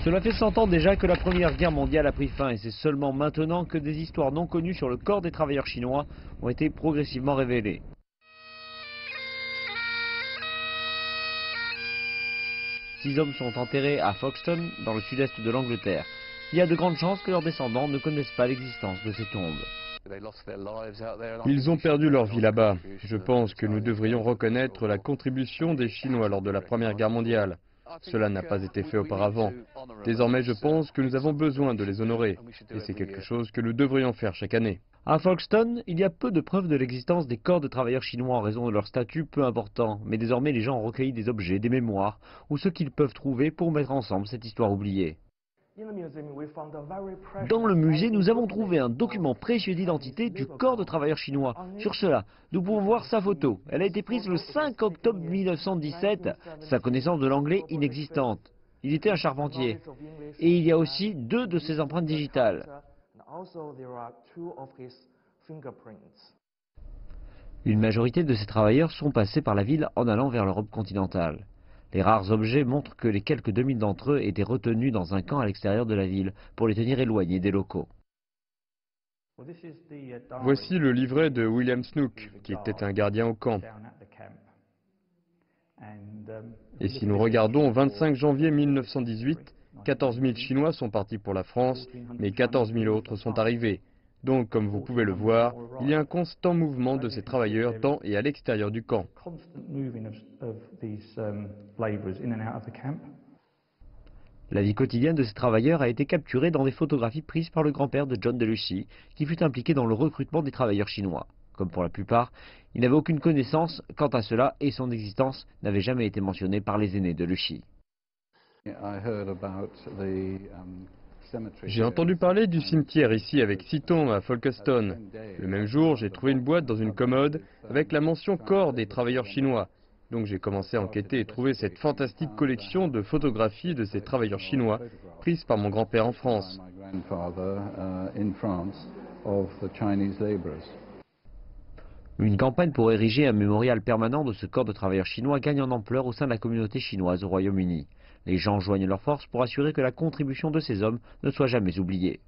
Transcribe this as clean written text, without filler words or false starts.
Cela fait 100 ans déjà que la Première Guerre mondiale a pris fin et c'est seulement maintenant que des histoires non connues sur le corps des travailleurs chinois ont été progressivement révélées. 6 hommes sont enterrés à Folkestone, dans le sud-est de l'Angleterre. Il y a de grandes chances que leurs descendants ne connaissent pas l'existence de ces tombes. Ils ont perdu leur vie là-bas. Je pense que nous devrions reconnaître la contribution des Chinois lors de la Première Guerre mondiale. Cela n'a pas été fait auparavant. Désormais, je pense que nous avons besoin de les honorer. Et c'est quelque chose que nous devrions faire chaque année. À Folkestone, il y a peu de preuves de l'existence des corps de travailleurs chinois en raison de leur statut peu important. Mais désormais, les gens ont recueilli des objets, des mémoires ou ce qu'ils peuvent trouver pour mettre ensemble cette histoire oubliée. Dans le musée, nous avons trouvé un document précieux d'identité du corps de travailleurs chinois. Sur cela, nous pouvons voir sa photo. Elle a été prise le 5 octobre 1917, sa connaissance de l'anglais inexistante. Il était un charpentier. Et il y a aussi 2 de ses empreintes digitales. Une majorité de ces travailleurs sont passés par la ville en allant vers l'Europe continentale. Les rares objets montrent que les quelques 2000 d'entre eux étaient retenus dans un camp à l'extérieur de la ville pour les tenir éloignés des locaux. Voici le livret de William Snook, qui était un gardien au camp. Et si nous regardons 25 janvier 1918, 14 000 Chinois sont partis pour la France, mais 14 000 autres sont arrivés. Donc, comme vous pouvez le voir, il y a un constant mouvement de ces travailleurs dans et à l'extérieur du camp. La vie quotidienne de ces travailleurs a été capturée dans des photographies prises par le grand-père de John de Luchy, qui fut impliqué dans le recrutement des travailleurs chinois. Comme pour la plupart, il n'avait aucune connaissance quant à cela et son existence n'avait jamais été mentionnée par les aînés de Luchy. J'ai entendu parler du cimetière ici avec 6 tombes à Folkestone. Le même jour, j'ai trouvé une boîte dans une commode avec la mention corps des travailleurs chinois. Donc j'ai commencé à enquêter et trouver cette fantastique collection de photographies de ces travailleurs chinois prises par mon grand-père en France. Une campagne pour ériger un mémorial permanent de ce corps de travailleurs chinois gagne en ampleur au sein de la communauté chinoise au Royaume-Uni. Les gens joignent leurs forces pour assurer que la contribution de ces hommes ne soit jamais oubliée.